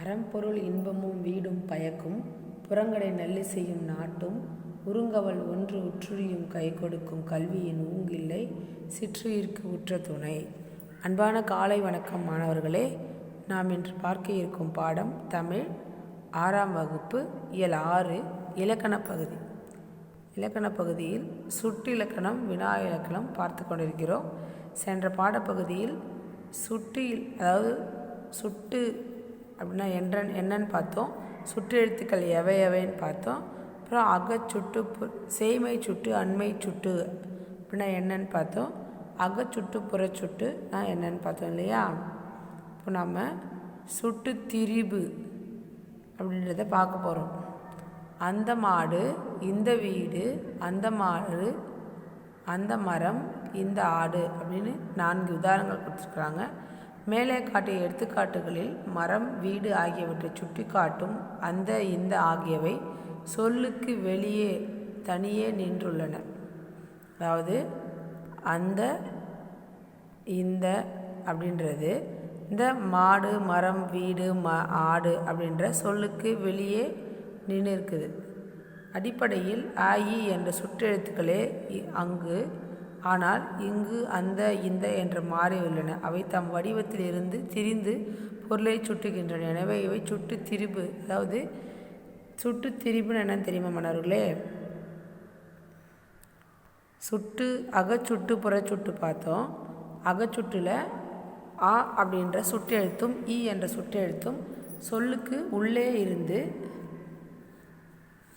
அறம்பொருள் இன்பமும் வீடும் பயக்கும் புறங்கடை நல்லிசையும் நாட்டும் உறுங்கவல் ஒன்று உற்றுரியும் கை கொடுக்கும் கல்வியின் ஊங்கில்லை சிற்றுயிர்க்கு உற்ற துணை. அன்பான காலை வணக்கம் மாணவர்களே. நாம் இன்று பார்க்க இருக்கும் பாடம் தமிழ் 6ஆம் வகுப்பு இயல் 6 இலக்கணப் பகுதி. இலக்கணப் பகுதியில் சுட்டிலக்கணம் வினா இலக்கணம் பார்த்து கொண்டிருக்கிறோம். சென்ற பாடப்பகுதியில் அதாவது சுட்டு அப்படின்னா என்னன்னு பார்த்தோம். சுட்டு எழுத்துக்கள் எவை எவைன்னு பார்த்தோம். அப்புறம் அகச்சுட்டு செய்மை சுட்டு அண்மை சுட்டு அப்படின்னா என்னன்னு பார்த்தோம். அகச்சுட்டு புறச்சுட்டு என்னன்னு பார்த்தோம் இல்லையா. இப்போ நம்ம சுட்டு திரிபு அப்படின்றத பார்க்க போகிறோம். அந்த மாடு, இந்த வீடு, அந்த மாடு, அந்த மரம், இந்த ஆடு அப்படின்னு 4 உதாரணங்கள் கொடுத்துருக்குறாங்க. மேலே காட்டிய எடுத்துக்காட்டுகளில் மரம், வீடு ஆகியவற்றை சுட்டி காட்டும் அந்த, இந்த ஆகியவை சொல்லுக்கு வெளியே தனியே நின்றுள்ளன. அதாவது அந்த, இந்த அப்படின்றது இந்த மாடு, மரம், வீடு, ஆடு அப்படின்ற சொல்லுக்கு வெளியே நின்று இருக்குது. அடிப்படையில் ஆ இ என்ற சுற்றெழுத்துக்களே அங்கு, ஆனால் இங்கு அந்த, இந்த என்று மாறியுள்ளன. அவை தம் வடிவத்தில் இருந்து திரிந்து பொருளை சுட்டுகின்றன. எனவே இவை சுட்டு திரிபு. அதாவது சுட்டு திரிபுன்னு என்னன்னு தெரியுமா மாணவர்களே? சுட்டு அகச்சுட்டு புறச்சுட்டு பார்த்தோம். அகச்சுட்டில் ஆ அப்படின்ற சுட்டெழுத்தும் இ என்ற சுட்டெழுத்தும் சொல்லுக்கு உள்ளே இருந்து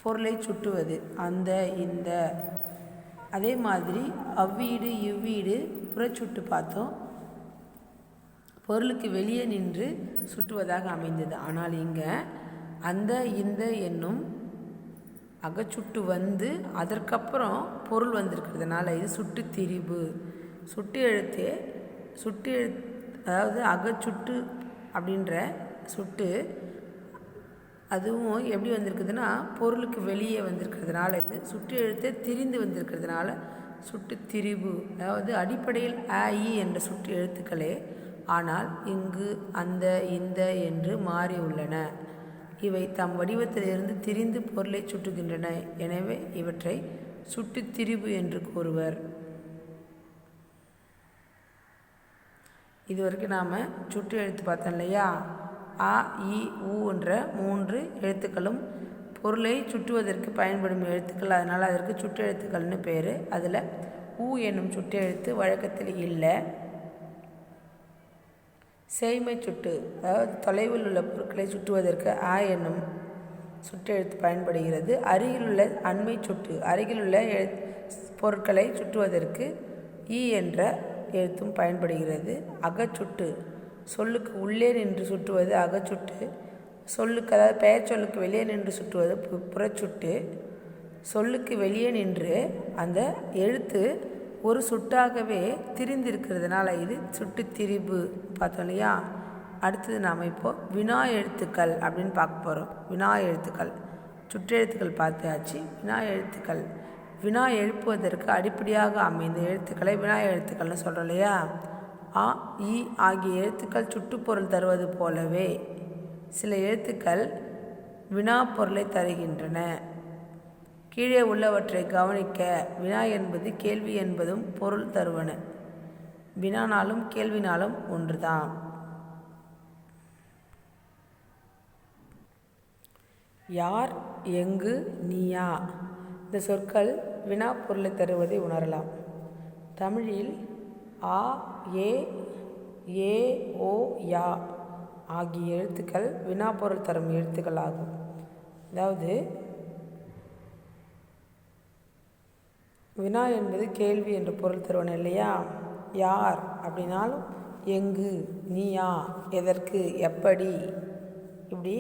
பொருளை சுட்டுவது அந்த, இந்த. அதே மாதிரி அவ்வீடு இவ்வீடு புறச்சுட்டு பார்த்தோம். பொருளுக்கு வெளியே நின்று சுட்டுவதாக அமைந்தது. ஆனால் இங்கே அந்த, இந்த என்னும் அகச்சுட்டு வந்து அதற்கப்புறம் பொருள் வந்திருக்கிறதுனால இது சுட்டு திரிபு. சுட்டு அதாவது அகச்சுட்டு அப்படின்ற சுட்டு அதுவும் எப்படி வந்திருக்குதுன்னா பொருளுக்கு வெளியே வந்திருக்கிறதுனால இது சுட்டு எழுத்தே திரிந்து வந்திருக்கிறதுனால சுட்டு திரிபு. அதாவது அடிப்படையில் ஆ இ என்ற சுட்டு எழுத்துக்களே, ஆனால் இங்கு அந்த, இந்த என்று மாறி உள்ளன. இவை தம் வடிவத்திலிருந்து திரிந்து பொருளை சுட்டுகின்றன. எனவே இவற்றை சுட்டு திரிபு என்று கூறுவர். இதுவரைக்கும் நாம் சுட்டு எழுத்து பார்த்தோம் இல்லையா. ஆ இ ஊ என்ற 3 எழுத்துக்களும் பொருளை சுட்டுவதற்கு பயன்படும் எழுத்துக்கள். அதனால் அதற்கு சுட்டு எழுத்துக்கள்னு பேர். அதில் ஊ என்னும் சுட்டு எழுத்து வழக்கத்தில் இல்லை. செய்மை சுட்டு, அதாவது தொலைவில் உள்ள பொருட்களை சுட்டுவதற்கு ஆ என்னும் சுட்டெழுத்து பயன்படுகிறது. அருகிலுள்ள அண்மை சுட்டு, அருகிலுள்ள பொருட்களை சுட்டுவதற்கு ஈ என்ற எழுத்தும் பயன்படுகிறது. அகச்சுட்டு சொல்லுக்கு உள்ளே நின்று சுட்டுவது அகச்சுட்டு. சொல்லுக்கு, அதாவது பெயர் சொல்லுக்கு வெளியே நின்று சுட்டுவது புறச்சுட்டு. சொல்லுக்கு வெளியே நின்று அந்த எழுத்து ஒரு சுட்டாகவே திரிந்திருக்கிறதுனால இது சுட்டு திரிபு பார்த்தோம் இல்லையா. அடுத்தது நாம் இப்போது வினா எழுத்துக்கள் அப்படின்னு பார்க்க போகிறோம். வினா எழுத்துக்கள், சுற்றெழுத்துக்கள் பார்த்தாச்சு. வினா எழுத்துக்கள் வினா எழுப்புவதற்கு அடிப்படையாக அமைந்த எழுத்துக்களை வினா எழுத்துக்கள்னு சொல்கிறோம் இல்லையா. ஆ இ ஆகிய எழுத்துக்கள் சுட்டுப்பொருள் தருவது போலவே சில எழுத்துக்கள் வினா பொருளை தருகின்றன. கீழே உள்ளவற்றை கவனிக்க. வினா என்பது கேள்வி என்பதும் பொருள் தருவன. வினானாலும் கேள்வினாலும் ஒன்றுதான். யார், எங்கு, நீயா இந்த சொற்கள் வினா பொருளை தருவதை உணரலாம். தமிழில் ஆ, ஏ, ஓ, யா ஆகிய எழுத்துக்கள் வினா பொருள் தரும் எழுத்துக்கள் ஆகும். அதாவது வினா என்பது கேள்வி என்று பொருள் தருவன இல்லையா. யார் அப்படின்னாலும் எங்கு, நீயா, எதற்கு, எப்படி, இப்படி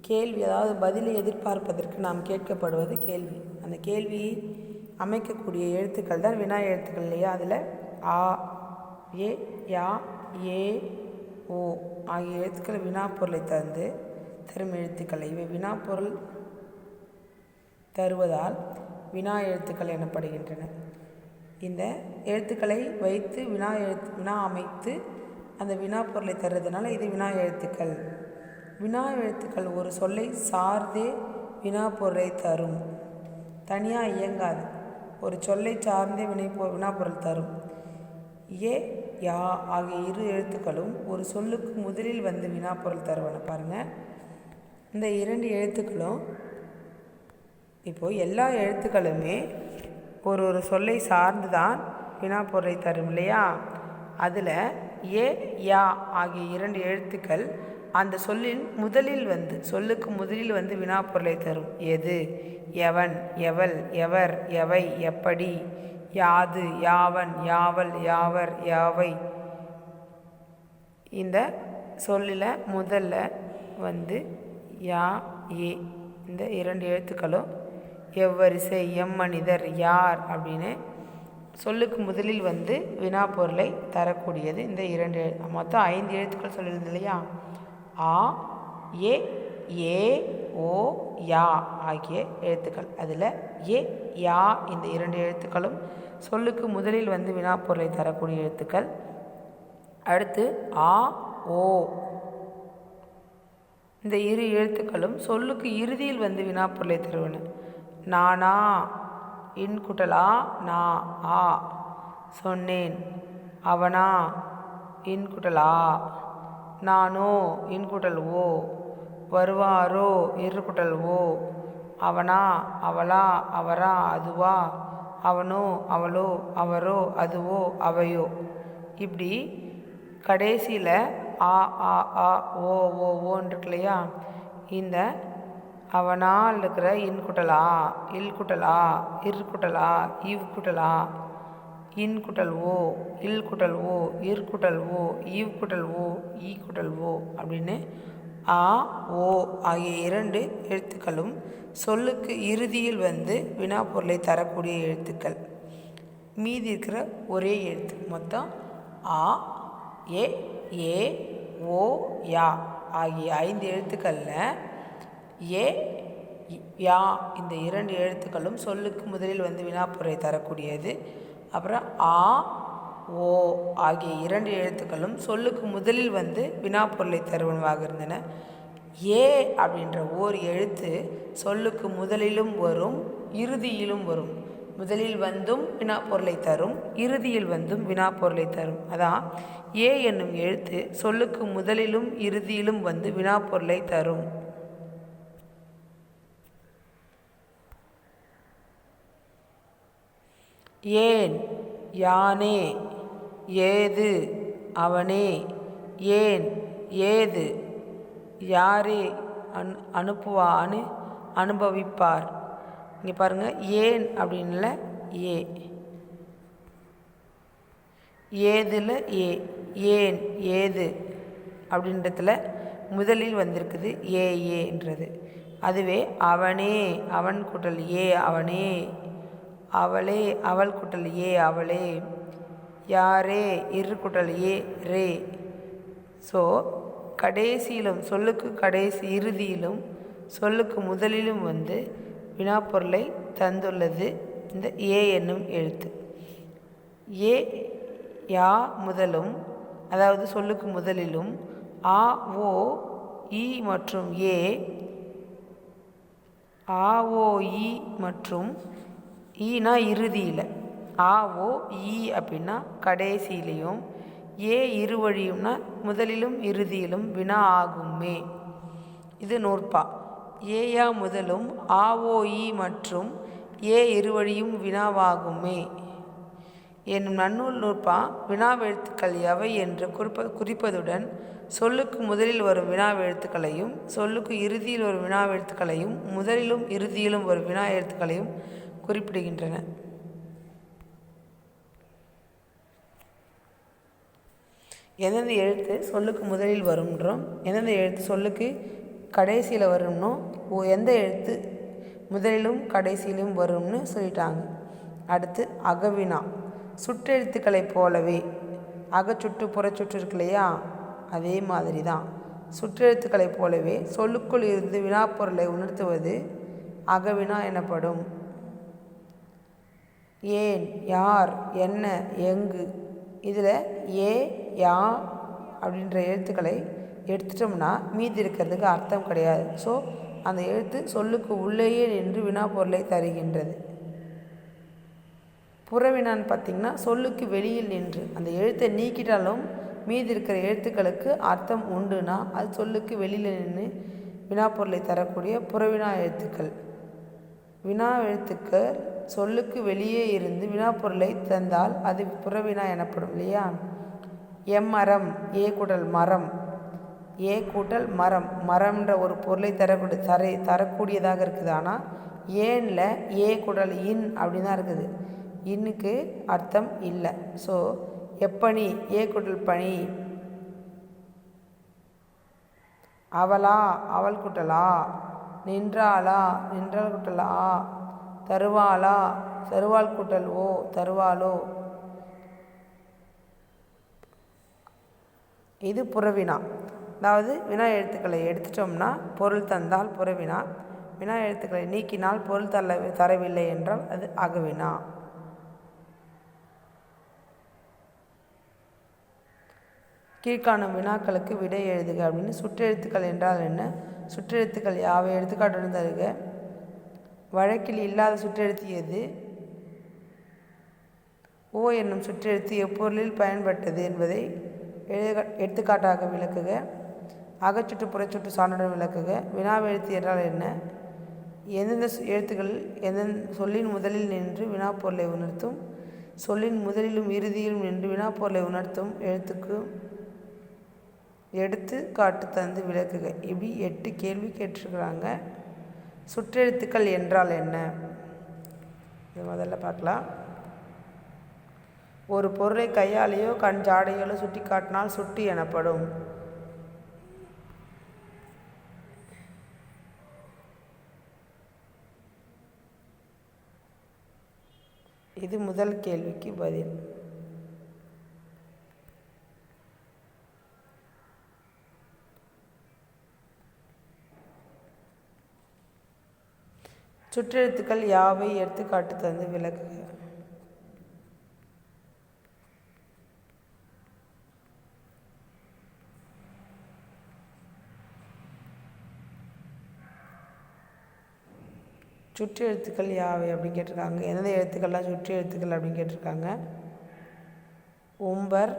கேள்வி, அதாவது பதிலை எதிர்பார்ப்பதற்கு நாம் கேட்கப்படுவது கேள்வி. அந்த கேள்வியை அமைக்கக்கூடிய எழுத்துக்கள் தான் வினா எழுத்துக்கள் இல்லையா. அதில் ஆ, ஏ, யா, ஏ, ஓ ஆகிய எழுத்துக்கள் வினா பொருளை தரும் எழுத்துக்கள். இவை வினா பொருள் தருவதால் வினா எழுத்துக்கள் எனப்படுகின்றன. இந்த எழுத்துக்களை வைத்து வினா அமைத்து அந்த வினா பொருளை தருவதனால இது வினா எழுத்துக்கள். வினா எழுத்துக்கள் ஒரு சொல்லை சார்ந்தே வினா பொருளை தரும். தனியாக இயங்காது. ஒரு சொல்லை சார்ந்தே வினாப்பொருள் தரும். ஏ யா ஆகிய இரு எழுத்துக்களும் ஒரு சொல்லுக்கு முதலில் வந்து வினாப்பொருள் தருவன. பாருங்கள், இந்த இரண்டு எழுத்துக்களும் இப்போது எல்லா எழுத்துக்களுமே ஒரு சொல்லை சார்ந்து தான் வினாப்பொருளை தரும் இல்லையா? அதில் ஏ யா ஆகிய இரண்டு எழுத்துக்கள் அந்த சொல்லுக்கு முதலில் வந்து வினாப்பொருளை தரும். எது, எவன், எவள், எவர், எவை, எப்படி, யாது, யாவன், யாவல், யாவர், யாவை. இந்த சொல்லில் முதல்ல வந்து யா ஏ இந்த இரண்டு எழுத்துக்களும் எவ்வரிசை, எம்மனிதர், யார் அப்படின்னு சொல்லுக்கு முதலில் வந்து வினாப்பொருளை தரக்கூடியது இந்த இரண்டு. மொத்தம் 5 எழுத்துக்கள் சொல்லியிருந்தது இல்லையா? ஆ, ஏ, ஏ, ஓ, யா ஆகிய எழுத்துக்கள். அதில் ஏ யா இந்த இரண்டு எழுத்துக்களும் சொல்லுக்கு முதலில் வந்து வினாப்பொருளை தரக்கூடிய எழுத்துக்கள். அடுத்து ஆ, ஓ இந்த இரு எழுத்துக்களும் சொல்லுக்கு இறுதியில் வந்து வினாப்பொருளை தருவன. நானா இன்குட்டலா நா ஆ சொன்னேன். அவனா இன்குட்டலா. நானோ இன்குட்டல் ஓ. வருவாரோ இருகுட்டல் ஓ. அவனா அவளா அவரா அதுவா. அவனோ அவளோ அவரோ அதுவோ அவையோ. இப்படி கடைசியில் ஆ ஆ ஆ ஓ ஓ ஓன்னு இருக்கு இல்லையா? இந்த அவனால் இருக்கிற இன்குட்டலா, இல்குட்டலா, இர்குட்டலா, இவ்குட்டலா, இன்குட்டல் ஓ, இல்குட்டல் ஓ, இர்குட்டல் ஓ, ஈவ்குட்டல் ஓ, ஈக்குட்டல் ஓ அப்படின்னு ஆ ஓ ஆகிய இரண்டு எழுத்துக்களும் சொல்லுக்கு இறுதியில் வந்து வினாப்பொருளை தரக்கூடிய எழுத்துக்கள். மீதி இருக்கிற ஒரே எழுத்து மொத்தம் ஆ, ஏ, ஏ, ஓ, யா ஆகிய 5 எழுத்துக்களில் ஏ யா இந்த இரண்டு எழுத்துக்களும் சொல்லுக்கு முதலில் வந்து வினாப்பொருளை தரக்கூடியது. அப்புறம் ஆ ஓ ஆகிய இரண்டு எழுத்துக்களும் சொல்லுக்கு முதலில் வந்து வினாப்பொருளை தருவனவாக இருந்தன. ஏ அப்படின்ற ஓர் எழுத்து சொல்லுக்கு முதலிலும் வரும், இறுதியிலும் வரும். முதலில் வந்தும் வினாப்பொருளை தரும், இறுதியில் வந்தும் வினாப்பொருளை தரும். அதான் ஏ என்னும் எழுத்து சொல்லுக்கு முதலிலும் இறுதியிலும் வந்து வினாப்பொருளை தரும். ஏன், யானே, ஏது, அவனே, ஏன், ஏது, யாரே, அனுப்புவா, அனுபவிப்பார். இங்கே பாருங்கள், ஏன் அப்படின்ல ஏ, ஏதில் ஏ, ஏன், ஏது அப்படின்றதுல முதலில் வந்திருக்குது ஏ ஏன்றது. அதுவே அவனே, அவன் கூட்டல் ஏ அவனே, அவளே, அவள் கூட்டல் ஏ அவளே, யாரே, இரு கூட்டல் ஏ ரே. ஸோ கடைசியிலும் சொல்லுக்கு இறுதியிலும் சொல்லுக்கு முதலிலும் வந்து வினாப்பொருளை தந்துள்ளது இந்த ஏ என்னும் எழுத்து. ஏ யா முதலும், அதாவது சொல்லுக்கு முதலிலும், ஆ ஓ இ மற்றும் ஏ, ஆ ஓ இ மற்றும் ஈனா இறுதியில், ஆ ஓ இ அப்படின்னா கடைசியிலையும், ஏ இருவழியும்னா முதலிலும் இறுதியிலும் வினா ஆகுமே. இது நூற்பா. ஏயா முதலும் ஆ ஓ இ மற்றும் ஏ இருவழியும் வினாவாகுமே என்னும் நன்னூல் நூற்பா வினாவெழுத்துக்கள் எவை என்று குறிப்பதுடன் சொல்லுக்கு முதலில் வரும் வினாவெழுத்துக்களையும் சொல்லுக்கு இறுதியில் வரும் வினாவெழுத்துக்களையும் முதலிலும் இறுதியிலும் வரும் வினா எழுத்துக்களையும் குறிப்பிடுகின்றன. எந்தெந்த எழுத்து சொல்லுக்கு முதலில் வரும்ன்றோம், எந்தெந்த எழுத்து சொல்லுக்கு கடைசியில் வரும்னோ, எந்த எழுத்து முதலிலும் கடைசியிலும் வரும்னு சொல்லிட்டாங்க. அடுத்து அகவினா. சுற்றெழுத்துக்களைப் போலவே அகச்சுட்டு புறச்சுட்டு இருக்கு இல்லையா? அதே மாதிரி தான் சுற்றெழுத்துக்களைப் போலவே சொல்லுக்குள் இருந்து வினாப்பொருளை உணர்த்துவது அகவினா எனப்படும். ஏன், யார், என்ன, எங்கு இதில் ஏ யா அப்படின்ற எழுத்துக்களை எடுத்துட்டோம்னா மீதி இருக்கிறதுக்கு அர்த்தம் கிடையாது. ஸோ அந்த எழுத்து சொல்லுக்கு உள்ளேயே நின்று வினாப்பொருளை தருகின்றது. புறவினான்னு பார்த்திங்கன்னா சொல்லுக்கு வெளியில் நின்று அந்த எழுத்தை நீக்கிட்டாலும் மீதி இருக்கிற எழுத்துக்களுக்கு அர்த்தம் உண்டுனா அது சொல்லுக்கு வெளியில் நின்று வினாப்பொருளை தரக்கூடிய புறவினா எழுத்துக்கள். வினா எழுத்துக்கள் சொல்லுக்கு வெளியே இருந்து வினாப்பொருளை தந்தால் அது புறவினா எனப்படும் இல்லையா. எம்மரம், ஏ கூட்டல் மரம், ஏ கூட்டல் மரம், மரம்ன்ற ஒரு பொருளை தரக்கூடியதாக இருக்குது. ஆனால் ஏனில் ஏ கூட்டல் இன் அப்படின்னு தான் இருக்குது. இன்னுக்கு அர்த்தம் இல்லை. ஸோ எப்பனி, ஏ கூட்டல் பனி, அவளா, அவள் கூட்டலா, நின்றாளா, நின்றாள் கூட்டலா, தருவாளா, தருவாள் கூட்டல் ஓ, தருவாளோ. இது புறவினா. அதாவது வினா எழுத்துக்களை எடுத்துட்டோம்னா பொருள் தந்தால் புறவினா, வினா எழுத்துக்களை நீக்கினால் பொருள் தரவில்லை என்றால் அது அகவினா. கீழ்காணும் வினாக்களுக்கு விடை எழுதுக அப்படின்னு. சுற்றெழுத்துக்கள் என்றால் என்ன? சுற்றெழுத்துக்கள் யாவை? எடுத்துக்காட்டுடன் தருக. வழக்கில் இல்லாத சுற்றெழுத்து எது? ஓ என்னும் சுற்றெழுத்து எப்பொருளில் பயன்பட்டது என்பதை எடுத்துக்காட்டாக விளக்குக. அகச்சுட்டு புறச்சுட்டு சான்றுடன் விளக்குக. வினாவெழுத்து என்றால் என்ன? எந்தெந்த எழுத்துக்கள் எந்தெந்த சொல்லின் முதலில் நின்று வினாப்பொருளை உணர்த்தும், சொல்லின் முதலிலும் இறுதியிலும் நின்று வினாப்பொருளை உணர்த்தும் எழுத்துக்கு எடுத்துக்காட்டு தந்து விளக்குக. இப்படி 8 கேள்வி கேட்டிருக்கிறாங்க. சுற்றெழுத்துக்கள் என்றால் என்ன? இது முதல்ல பார்க்கலாம். ஒரு பொருளை கையாலேயோ கண் ஜாடையாலோ சுட்டி காட்டினால் சுட்டி எனப்படும். இது முதல் கேள்விக்கு பதில். சுற்றெழுத்துக்கள் யாவை? எடுத்துக்காட்டு தந்து விளக்குக. சுற்று எழுத்துக்கள் யாவை அப்படின்னு கேட்டிருக்காங்க. எந்தெந்த எழுத்துக்கள்லாம் சுற்று எழுத்துக்கள் அப்படின்னு கேட்டிருக்காங்க. உம்பர்,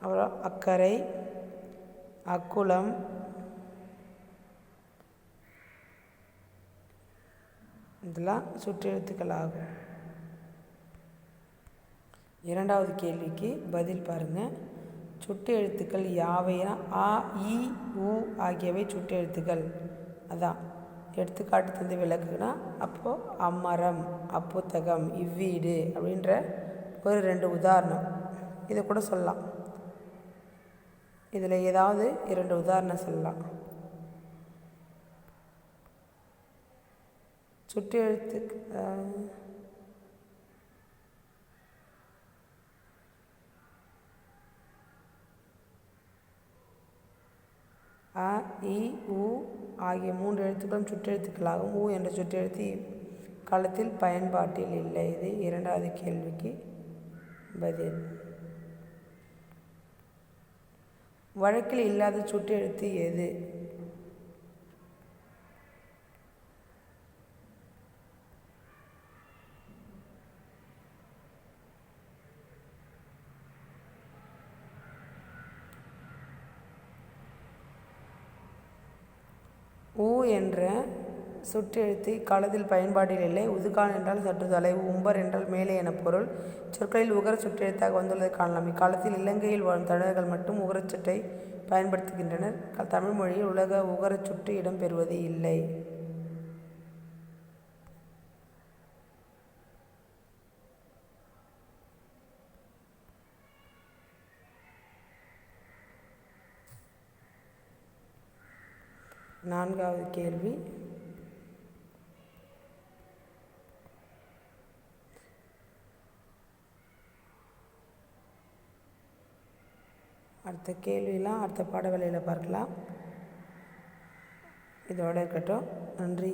அப்புறம் அக்கரை, அக்குளம், இதெல்லாம் சுற்று எழுத்துக்கள் ஆகும். இரண்டாவது கேள்விக்கு பதில் பாருங்கள். சுட்டு எழுத்துக்கள் யாவைனா ஆ, இ, உ ஆகியவை சுட்டு எழுத்துக்கள். அதான் எடுத்துக்காட்டு தந்து விளக்குனா அப்போது அம்மரம், அப்புத்தகம், இவ்வீடு அப்படின்ற ஒரு 2 உதாரணம் இதை கூட சொல்லலாம். இதில் ஏதாவது 2 உதாரணம் சொல்லலாம். சுட்டு எழுத்துக்கு அ, இ, உ ஆகிய 3 எழுத்துக்களும் சுற்றெழுத்துக்களாகும். ஊ என்ற சுற்றெழுத்து காலத்தில் பயன்பாட்டில் இல்லை. இது இரண்டாவது கேள்விக்கு பதில். வழக்கில் இல்லாத சுற்றெழுத்து எது? ஊ என்ற சுற்றெழுத்து இக்காலத்தில் பயன்பாட்டில் இல்லை. உதுகான் என்றால் சற்று தொலைவு, உம்பர் என்றால் மேலே என பொருள். சொற்களில் உகர சுற்றெழுத்தாக வந்துள்ளதை காணலாம். இக்காலத்தில் இலங்கையில் வாழும் தமிழர்கள் மட்டும் உகரச்சுட்டை பயன்படுத்துகின்றனர். தமிழ் மொழியில் உலக உகரச்சுட்டு இடம்பெறுவது இல்லை. நான்காவது கேள்வி. அடுத்த கேள்வியெலாம் அடுத்த பாட வேளையில் பார்க்கலாம். இதோடு இருக்கட்டும். நன்றி.